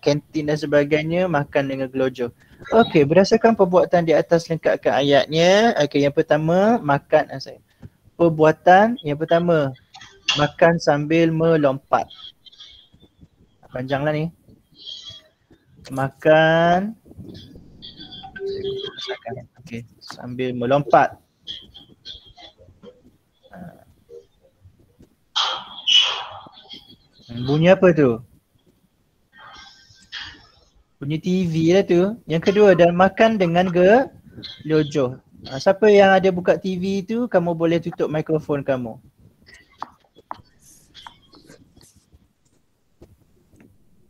S1: kantin dan sebagainya, makan dengan gelojoh. Okey, berdasarkan perbuatan di atas lengkapkan ayatnya. Okey, yang pertama makan perbuatan yang pertama, makan sambil melompat. Panjanglah ni. Makan okey, sambil melompat. Bunyi apa tu? Bunyi TV lah tu. Yang kedua, dan makan dengan gelojoh. Siapa yang ada buka TV tu, kamu boleh tutup mikrofon kamu.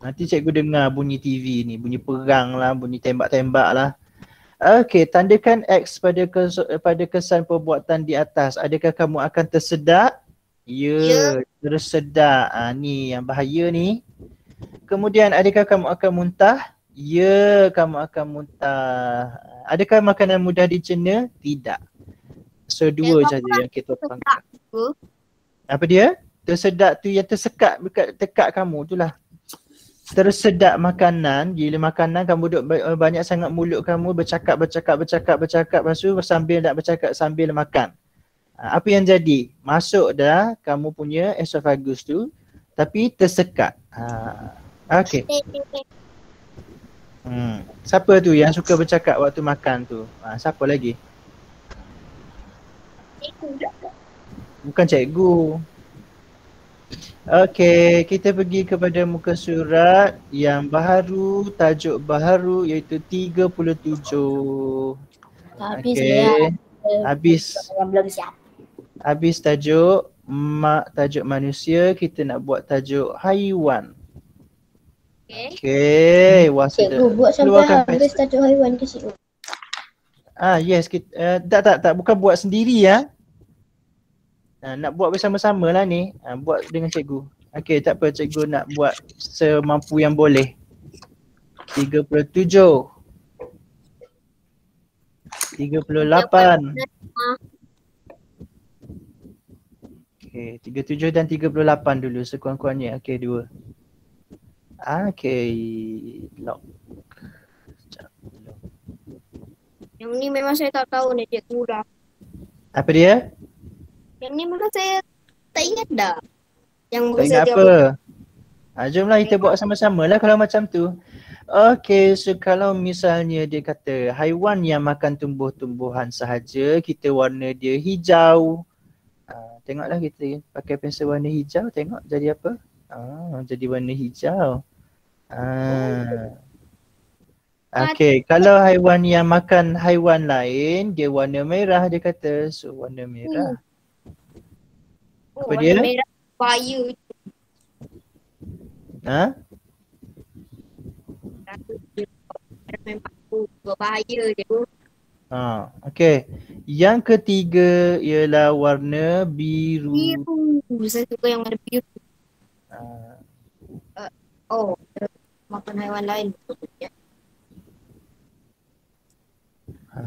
S1: Nanti cikgu dengar bunyi TV ni, bunyi perang lah, bunyi tembak-tembak lah. Okey, tandakan X pada kesan perbuatan di atas. Adakah kamu akan tersedak? Ya, tersedak. Ni yang bahaya ni. Kemudian adakah kamu akan muntah? Ya, kamu akan muntah. Adakah makanan mudah dicerna? Tidak. So dua saja yang kita pangkat. Apa dia? Tersedak tu yang tersekat dekat tekak kamu tu lah. Tersedak makanan, gila makanan kamu duduk banyak sangat mulut kamu bercakap lepas tu sambil nak bercakap sambil makan. Apa yang jadi? Masuk dah kamu punya esophagus tu tapi tersekat. Okey. Siapa tu yang suka bercakap waktu makan tu? Siapa lagi? Bukan cikgu. Okey, kita pergi kepada muka surat yang baharu, tajuk baharu iaitu 37.
S5: Habis
S1: Okey.
S5: ya.
S1: Habis.
S5: Yang belum siap.
S1: Habis tajuk tajuk manusia, kita nak buat tajuk haiwan. Okey, wah
S5: Cikgu
S1: sudah.
S5: buat sampai
S1: Keluarkan
S5: habis tajuk haiwan ke cikgu?
S1: Yes, kita, tak, bukan buat sendiri ya. Nak buat bersama-sama lah ni. Buat dengan cikgu. Okey, tak apa, cikgu nak buat semampu yang boleh. 37. 38. Okey, 37 dan 38 dulu sekurang-kurangnya. Okey, 2. Okey, lock.
S3: Yang ni memang saya tak tahu ni cikgu dah.
S1: Apa dia?
S3: Yang ni memang saya tak ingat dah. Yang
S1: Tak ingat apa? Jomlah kita buat sama-sama lah kalau macam tu. Okey, so kalau misalnya dia kata haiwan yang makan tumbuh-tumbuhan sahaja, kita warna dia hijau. Tengoklah kita pakai pensel warna hijau, tengok jadi apa? Jadi warna hijau. Okey, kalau haiwan yang makan haiwan lain, dia warna merah dia kata. So warna merah. Apa dia?
S3: Warna merah bahaya. Memang berbahaya je.
S1: Okey. Yang ketiga ialah warna biru.
S3: Biru. Saya suka yang warna biru. Makan haiwan lain.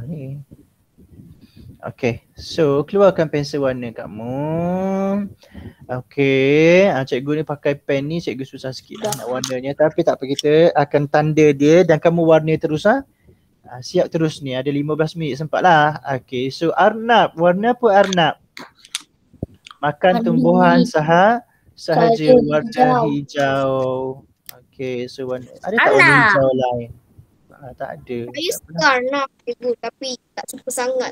S1: Ni. Okey. So keluarkan pensel warna kamu. Okey. Cikgu ni pakai pen ni, cikgu susah sikit lah nak warnanya. Tapi tak apa, kita akan tanda dia dan kamu warna terus siap terus ni, ada 15 minit sempat lah. Okey, so arnab, warna apa arnab? Makan tumbuhan sahaja warna hijau. Okey, so warna, ada tak warna hijau lain? Tak ada.
S3: Saya suka arnab cikgu tapi tak suka sangat.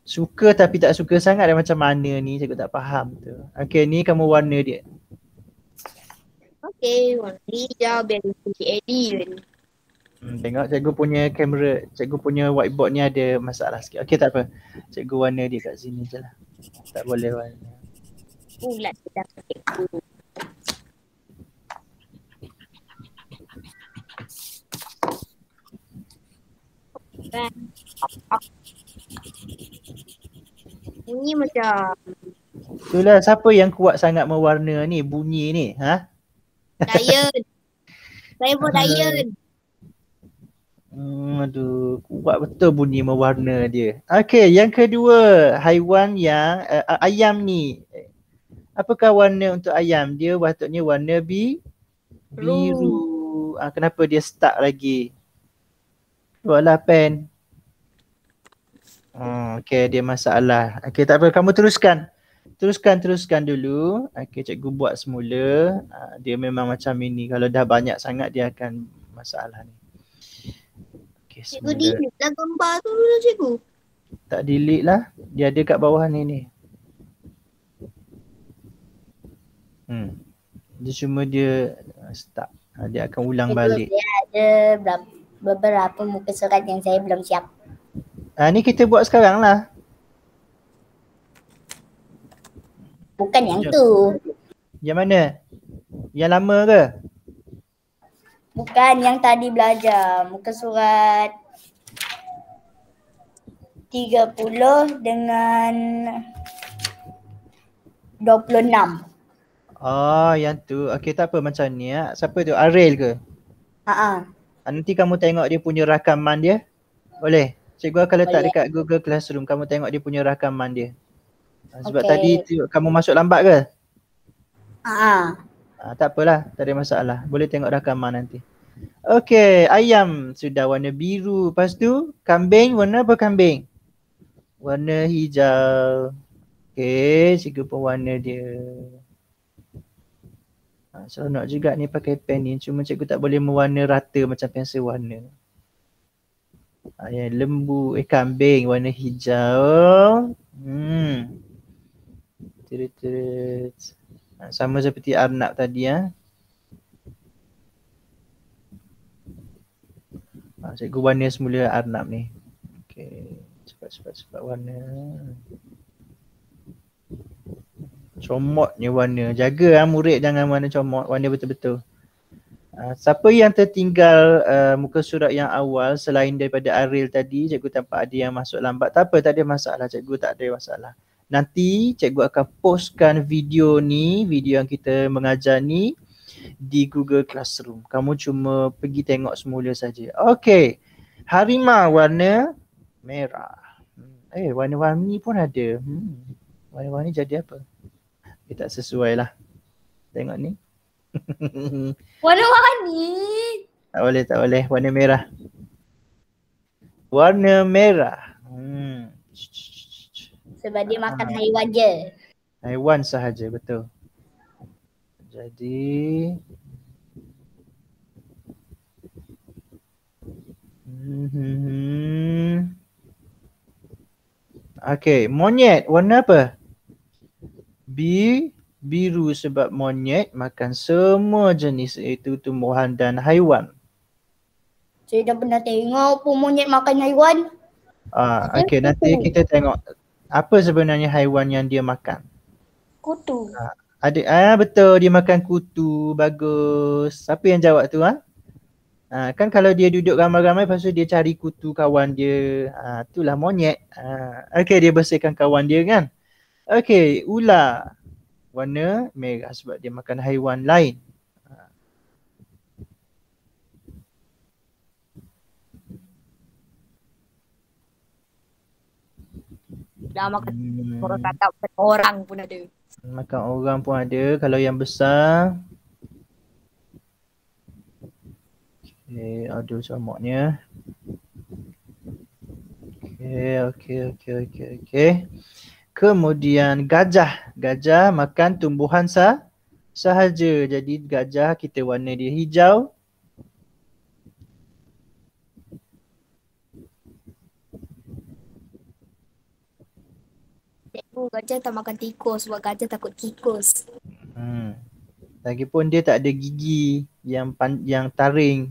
S1: Suka tapi tak suka sangat dan macam mana ni, cikgu tak faham tu. Okey, ni kamu warna dia.
S3: Okey, warna hijau biar dia adil.
S1: Tengok cikgu punya kamera, cikgu punya whiteboard ni ada masalah sikit. Okey, tak apa. Cikgu warna dia kat sini je lah. Tak boleh warna.
S3: Bulat dah cikgu. Bunyi macam
S1: Itulah, siapa yang kuat sangat mewarna ni, bunyi ni,
S3: Lion. Saya buat lion.
S1: Aduh, kuat betul bunyi mewarna dia. Okey, yang kedua, haiwan yang ayam ni. Apakah warna untuk ayam? Dia patutnya warna biru. Kenapa dia stuck lagi? Keluarlah pen. Okey, dia masalah. Okey, tak apa, kamu teruskan. Teruskan dulu. Okey, cikgu buat semula. Dia memang macam ini. Kalau dah banyak sangat dia akan masalah ni. Okey,
S3: Cikgu delete lah gambar tu dulu cikgu.
S1: Tak delete lah. Dia ada kat bawah ni. Dia cuma dia stuck. Dia akan ulang balik.
S5: Dia ada beberapa muka surat yang saya belum siap.
S1: Ni kita buat sekarang lah.
S5: Bukan yang tu.
S1: Yang mana? Yang lama ke?
S5: Bukan yang tadi belajar. Muka surat 30 dengan 26.
S1: Oh, yang tu. Okey, tak apa macam ni ya. Siapa tu? Ariel ke? Nanti kamu tengok dia punya rakaman dia. Boleh? Cikgu akan letak
S5: Boleh.
S1: dekat Google Classroom. Kamu tengok dia punya rakaman dia. Sebab
S5: Okey.
S1: tadi kamu masuk lambat ke?
S5: Ha.
S1: Tak apalah, tak ada masalah. Boleh tengok rakaman nanti. Okey, ayam sudah warna biru. Lepas tu kambing warna apa kambing? Warna hijau. Okey, cikgu pun warna dia. Seronok juga ni pakai pen ni. Cuma cikgu tak boleh mewarna rata macam pensel warna. Yang lembu, kambing warna hijau. Teret. Sama seperti arnab tadi ya. Cikgu warna semula arnab ni. Okey, cepat warna. Comotnya warna. Jaga murid jangan warna comot, warna betul-betul. Siapa yang tertinggal muka surat yang awal selain daripada Ariel tadi, cikgu tampak ada yang masuk lambat. Tak apa, tak ada masalah. Cikgu tak ada masalah. Nanti cikgu akan postkan video ni, video yang kita mengajar ni di Google Classroom. Kamu cuma pergi tengok semula saja. Okey. Harimau warna merah. Warna-warni pun ada. Warna-warni jadi apa? Dia tak sesuai lah. Tengok ni.
S5: Warna-warni.
S1: Tak boleh. Warna merah. Warna merah.
S5: Sebab dia makan haiwan je.
S1: Haiwan sahaja, betul. Jadi okey, monyet warna apa? Biru sebab monyet makan semua jenis iaitu tumbuhan dan haiwan.
S5: Saya dah pernah tengok pun monyet makan haiwan.
S1: Okey, nanti kita tengok apa sebenarnya haiwan yang dia makan.
S5: Kutu.
S1: Betul, dia makan kutu. Bagus. Siapa yang jawab tu kan kalau dia duduk ramai-ramai lepas tu dia cari kutu kawan dia. Itulah monyet. Okey, dia bersihkan kawan dia kan. Okey, ular warna merah sebab dia makan haiwan lain.
S5: Dah makan orang kata orang pun ada.
S1: Makan orang pun ada. Kalau yang besar. Okey, aduh comotnya. Okey. Kemudian gajah. Gajah makan tumbuhan sahaja. Jadi gajah kita warna dia hijau.
S3: Gajah tak makan tikus sebab gajah takut tikus.
S1: Lagipun dia tak ada gigi yang taring.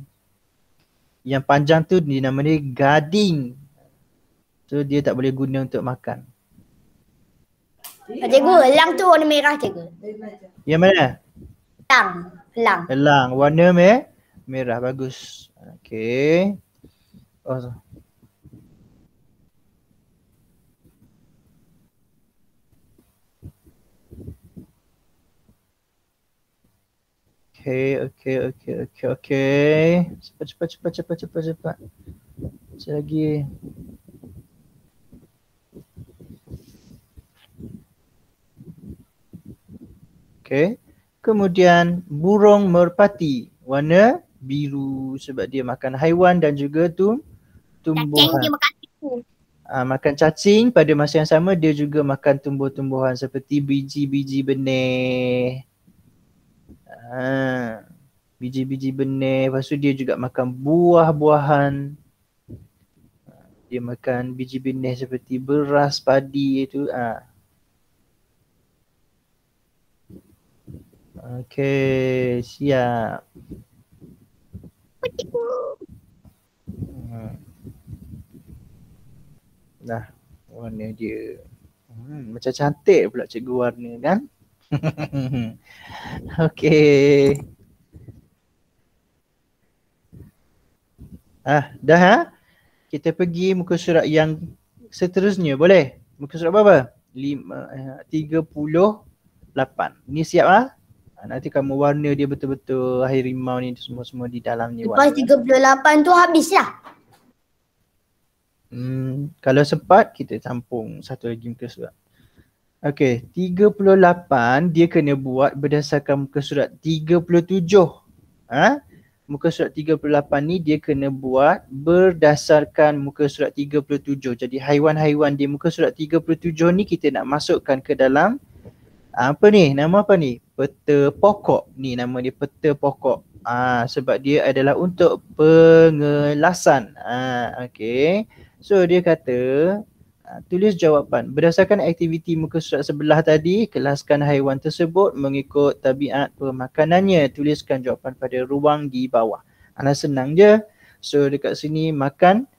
S1: Yang panjang tu nama dia gading. So dia tak boleh guna untuk makan.
S5: Cikgu, elang tu warna merah cikgu.
S1: Yang mana?
S5: Elang.
S1: Elang warna merah, bagus. Okey. Okey. Cepat. Macam lagi. Okey. Kemudian burung merpati warna biru sebab dia makan haiwan dan juga tumbuhan.
S3: Cacing dia makan tikus.
S1: Makan cacing, pada masa yang sama dia juga makan tumbuh-tumbuhan seperti biji-biji benih. Biji-biji benih. Lepas tu dia juga makan buah-buahan. Dia makan biji benih seperti beras, padi itu. Okey, siap. Nah, warna dia. Macam cantik pula cikgu warna kan? Okey. Dah Kita pergi muka surat yang seterusnya, boleh? Muka surat berapa? 38. Ni siap Nanti kamu warna dia betul-betul harimau ni semua di dalam ni
S5: Lepas
S1: warna.
S5: 38 tu habis lah.
S1: Kalau sempat kita campur satu lagi muka surat. Okey, 38 dia kena buat berdasarkan muka surat 37. Muka surat 38 ni dia kena buat berdasarkan muka surat 37. Jadi haiwan-haiwan di muka surat 37 ni kita nak masukkan ke dalam apa ni? Nama apa ni? Peta pokok. Ni nama dia peta pokok. Sebab dia adalah untuk pengelasan. Okey. So dia kata tulis jawapan. Berdasarkan aktiviti muka surat sebelah tadi, kelaskan haiwan tersebut mengikut tabiat pemakanannya. Tuliskan jawapan pada ruang di bawah. Senang je. So dekat sini makan.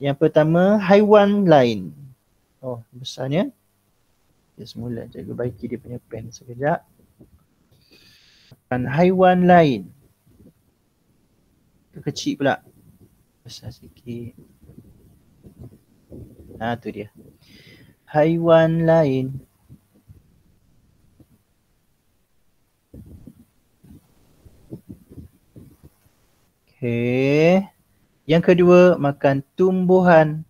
S1: Yang pertama haiwan lain. Oh besarnya. Dia semula cikgu baiki dia punya pen sekejap. Makan haiwan lain. Kecil pula. Besar sikit. Tu dia. Haiwan lain. Okey. Yang kedua, makan tumbuhan.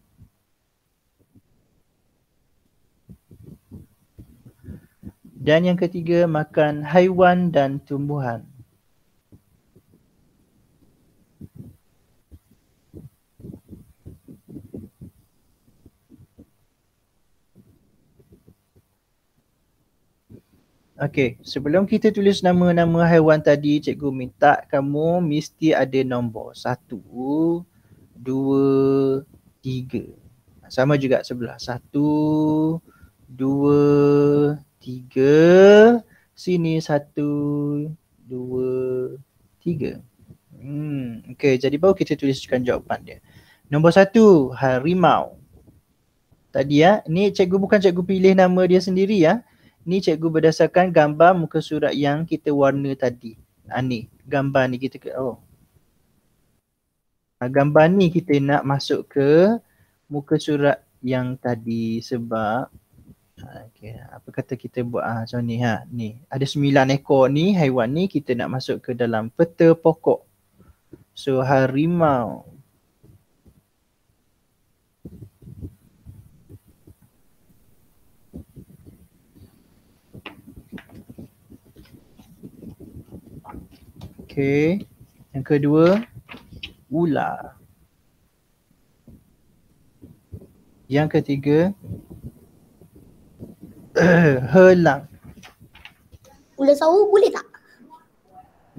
S1: Dan yang ketiga, makan haiwan dan tumbuhan. Okey, sebelum kita tulis nama-nama haiwan tadi, cikgu minta kamu mesti ada nombor 1, 2, 3. Sama juga sebelah. 1, 2, 3. Sini 1, 2, 3. Okey, jadi baru kita tuliskan jawapan dia. Nombor 1, harimau. Tadi ni cikgu bukan cikgu pilih nama dia sendiri Ni cikgu berdasarkan gambar muka surat yang kita warna tadi. Ni gambar ni kita gambar ni kita nak masuk ke muka surat yang tadi sebab okey, apa kata kita buat macam ni ni ada 9 ekor ni haiwan ni kita nak masuk ke dalam peta pokok. So harimau. Okey. Yang kedua, ular. Yang ketiga, helang.
S5: Ular sawu boleh tak?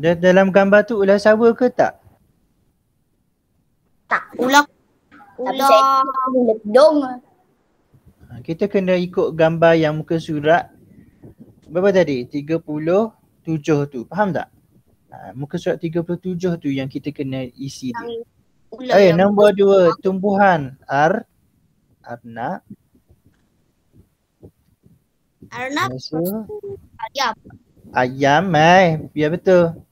S1: Dalam gambar tu ular sawa ke tak?
S5: Tak. Ular. Ular dong.
S1: Kita kena ikut gambar yang muka surat berapa tadi? 37 tu. Faham tak? Muka surat 37 tu yang kita kena isi dia. Nombor 2, tumbuhan. Arnab.
S3: Arnab. Ayam.
S1: Ayam, biar betul.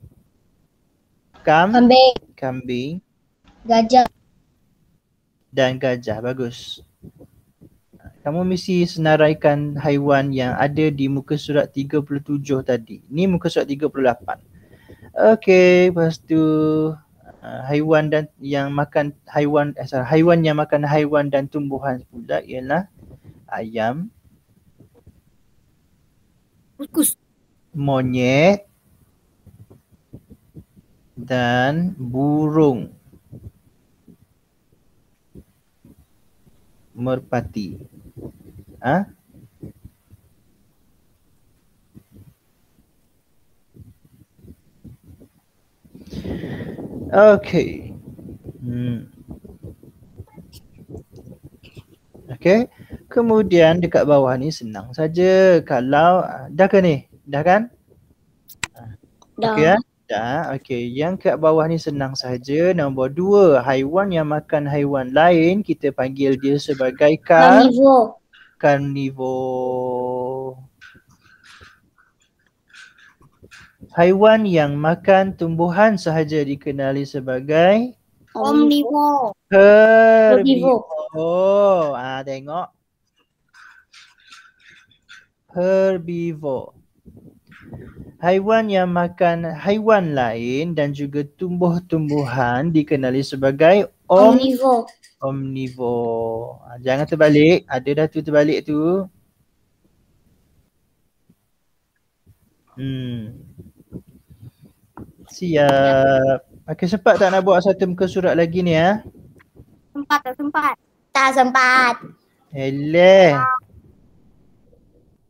S1: Kambing.
S5: Gajah.
S1: Dan gajah, bagus. Kamu mesti senaraikan haiwan yang ada di muka surat 37 tadi. Ni muka surat 38. Okey, lepas tu haiwan dan yang makan haiwan haiwan yang makan haiwan dan tumbuhan pula ialah ayam, monyet dan burung merpati. Okey. Okey. Kemudian dekat bawah ni senang saja. Kalau dah ke ni? Dah kan?
S5: Dah.
S1: Okey dah. Okey. Yang kat bawah ni senang saja. Nombor 2, haiwan yang makan haiwan lain kita panggil dia sebagai karnivor. Haiwan yang makan tumbuhan sahaja dikenali sebagai
S3: Omnivore.
S1: herbivore. Tengok. Herbivore. Haiwan yang makan haiwan lain dan juga tumbuh-tumbuhan dikenali sebagai
S5: Omnivore.
S1: omnivore. Jangan terbalik. Ada dah tu terbalik tu. Siap. Okey, sempat tak nak buat satu muka surat lagi ni ya?
S3: Sempat tak sempat?
S5: Tak sempat.
S1: Eleh.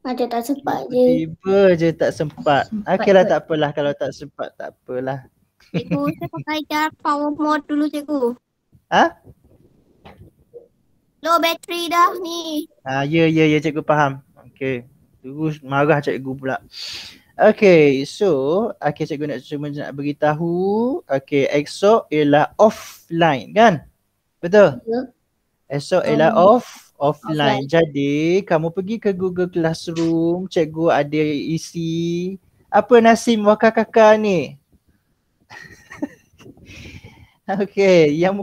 S5: Ada tak sempat je.
S1: Tiba je tak sempat. Okeylah, tak apalah kalau tak sempat, tak apalah.
S3: Cikgu, saya pakai cara power mode dulu cikgu.
S1: Ha?
S3: Low battery dah ni.
S1: Ya, cikgu faham. Okey. Terus marah cikgu pula. Okey, so cikgu nak beritahu, esok ialah offline kan? Betul?
S5: Ya.
S1: Esok ialah offline. Jadi kamu pergi ke Google Classroom, cikgu ada isi apa Nasim Wakakaka ni? Okey, yang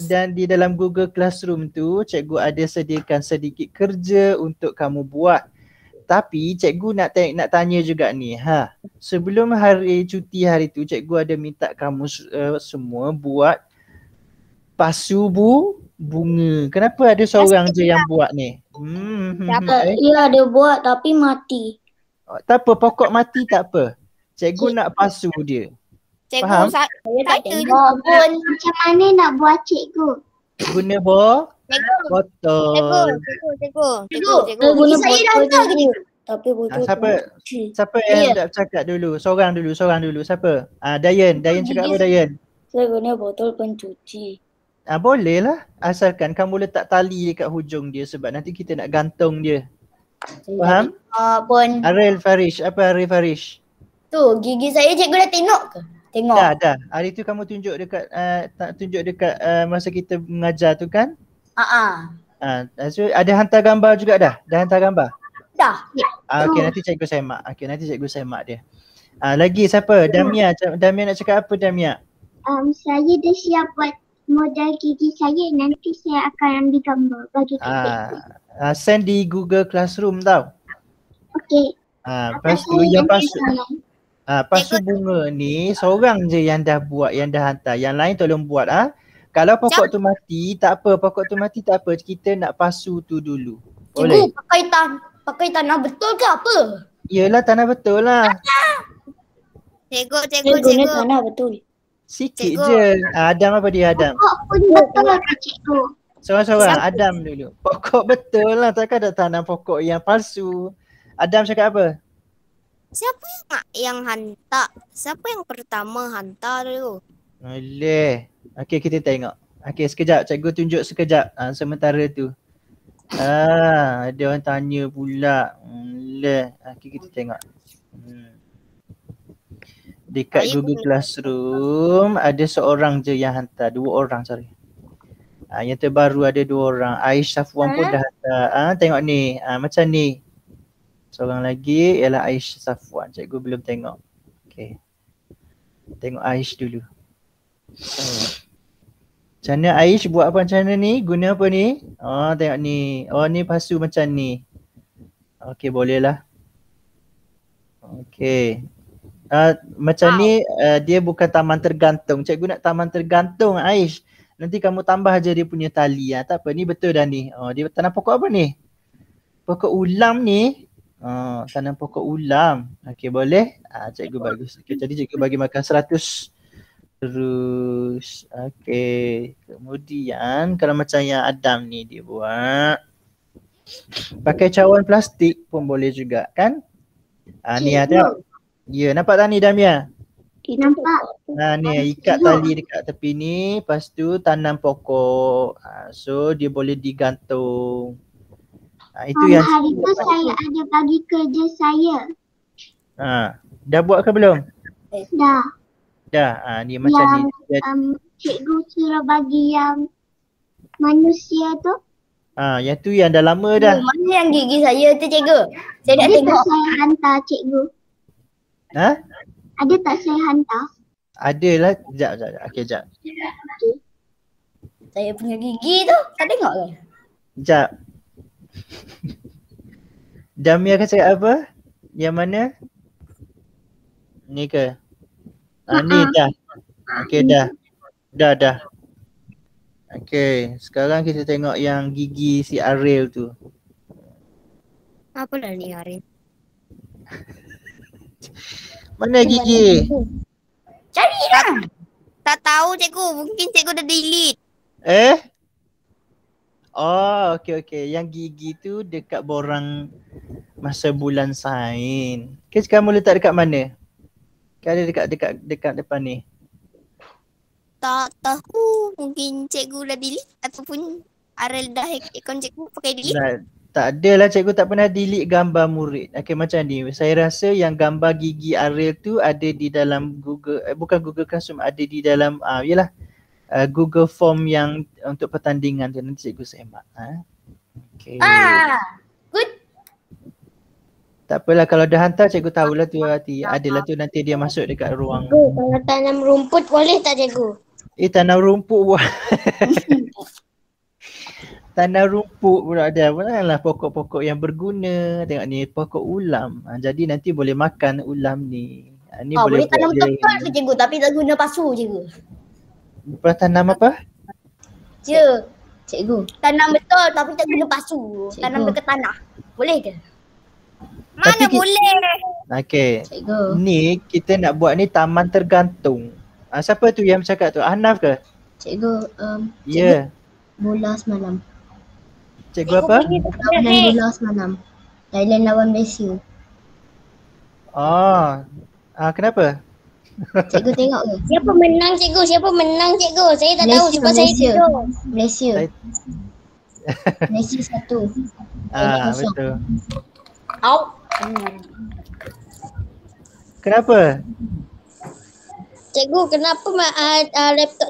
S1: dan di dalam Google Classroom tu cikgu ada sediakan sedikit kerja untuk kamu buat. Tapi cikgu nak tanya juga ni, sebelum hari cuti hari tu cikgu ada minta kamu semua buat pasu bunga. Kenapa ada seorang je yang buat ni?
S5: Ya ada buat tapi mati.
S1: Tak apa, pokok mati tak apa. Cikgu nak pasu dia.
S3: Cikgu,
S1: Faham?
S5: Saya tak
S3: Saya
S5: tengok pun.
S6: Macam mana nak buat cikgu?
S1: Guna
S3: cikgu,
S1: botol.
S5: Saya guna botol je. Tapi botol
S1: Siapa yang nak cakap dulu? Seorang dulu. Siapa? Dayan cakap apa Dayan?
S5: Saya guna botol pencuci.
S1: Boleh lah. Asalkan kamu letak tali dekat hujung dia sebab nanti kita nak gantung dia. Faham?
S5: Pun
S1: Ariel Farish. Apa Ariel Farish?
S5: tu gigi saya cikgu dah tengok ke? Tengok.
S1: Dah. Hari tu kamu tunjuk dekat masa kita mengajar tu kan? So ada hantar gambar juga dah? Dah hantar gambar?
S5: Dah.
S1: Okey, nanti cikgu semak dia. Lagi siapa? Damia nak cakap apa Damia?
S6: Saya dah siap buat model gigi saya. Nanti saya akan ambil gambar bagi cikgu.
S1: Send di Google Classroom tau.
S6: Okey.
S1: Lepas tu yang pasu bunga ni seorang je yang dah buat, yang dah hantar. Yang lain tolong buat. Kalau pokok tu mati, tak apa. Kita nak pasu tu dulu. Boleh?
S5: Cikgu pakai tanah betul ke apa?
S1: Yelah, tanah betul lah.
S5: Saya guna tanah betul.
S1: Sikit je. Adam apa dia Adam?
S6: Pokok pun betul ke cikgu?
S1: Seorang-seorang. Adam dulu. Pokok betul lah. Takkan ada tanam pokok yang palsu. Adam cakap apa?
S3: Siapa yang hantar? Siapa yang pertama hantar dulu?
S1: Boleh. Okey, kita tengok. Okey, sekejap. Cikgu tunjuk sekejap. Sementara tu. Ada orang tanya pula. Boleh. Okey, kita tengok. Dekat Google Classroom ada seorang je yang hantar. 2 orang, sorry. Yang terbaru ada 2 orang. Aish Safwan pun dah hantar. Tengok ni. Macam ni. Seorang lagi ialah Aish Safwan. Cikgu belum tengok. Okey. Tengok Aish dulu. Macam mana Aish buat apa macam mana ni? Guna apa ni? Tengok ni. Ni pasu macam ni. Okey, boleh lah. Okey. Macam ni dia bukan taman tergantung. Cikgu nak taman tergantung Aish. Nanti kamu tambah je dia punya tali. Tak apa, ni betul dah ni. Dia tanam pokok apa ni? Pokok ulam ni. Tanam pokok ulam. Okey, boleh? Cikgu bagus. Okay, jadi cikgu bagi makan 100. Terus. Okey. Kemudian kalau macam yang Adam ni dia buat. Pakai cawan plastik pun boleh juga kan? Ni ada. Ya, nampak tak ni Damia?
S6: Nampak.
S1: Ni ikat tali dekat tepi ni. Lepas tu tanam pokok. So dia boleh digantung. Itu yang
S6: hari tu saya ada bagi kerja saya.
S1: Dah buat ke belum?
S6: Dah.
S1: Ni macam ni.
S6: Cikgu suruh bagi yang manusia tu.
S1: Yang tu yang dah lama dah.
S5: Mana yang gigi saya tu cikgu? Saya nak
S6: Ada
S5: tengok.
S6: tak saya hantar cikgu? Ada tak saya hantar?
S1: Ada lah. Sekejap. Okey, sekejap.
S5: Saya punya gigi tu tak tengok ke?
S1: Sekejap. Damia akan cakap apa? Yang mana? Ni ke? Ni dah. Okey dah. Dah. Okey, sekarang kita tengok yang gigi si Ariel tu.
S3: Apa dah ni Arin?
S1: Mana gigi?
S3: Tak tahu cikgu, mungkin cikgu dah delete.
S1: Oh, okey. Yang gigi tu dekat borang masa bulan Sain. Okay, sekarang letak dekat mana? Kan ada dekat depan ni.
S3: Tak tahu, mungkin cikgu dah delete ataupun Arel dah hack akaun cikgu pakai delete.
S1: Tak adalah, cikgu tak pernah delete gambar murid. Okey, macam ni. Saya rasa yang gambar gigi Ariel tu ada di dalam Google, bukan Google Classroom, ada di dalam Google Form yang untuk pertandingan tu. Nanti cikgu semak. Okay.
S5: Good.
S1: Tak apalah, kalau dah hantar cikgu tahulah tu hati. Adalah tu nanti dia masuk dekat ruang.
S5: Cikgu, kalau tanam rumput boleh tak cikgu?
S1: Tanam rumput buat. Tanam rumput pula ada. Bukanlah pokok-pokok yang berguna. Tengok ni, pokok ulam. Jadi nanti boleh makan ulam ni. Ni
S5: Boleh tanam
S1: buat
S5: betul ke cikgu tapi tak guna pasu cikgu?
S1: Boleh tanam apa?
S5: Ya. Cikgu. Tanam betul tapi tak guna pasu. Tanam dekat tanah. Boleh ke?
S3: Mana boleh?
S1: Okey.
S5: Cikgu.
S1: Ni kita nak buat ni taman tergantung. Siapa tu yang bercakap tu? Ahnaf ke?
S5: Cikgu,
S1: Ya.
S5: bola semalam.
S1: Cikgu apa?
S5: Main bola semalam. Thailand lawan Malaysia.
S1: Kenapa?
S5: Cikgu tengok ke? Siapa menang cikgu? Saya tak tahu sebab saya tidur. Malaysia. Malaysia 1.
S1: Betul.
S5: Au.
S1: Kenapa?
S5: Cikgu, kenapa laptop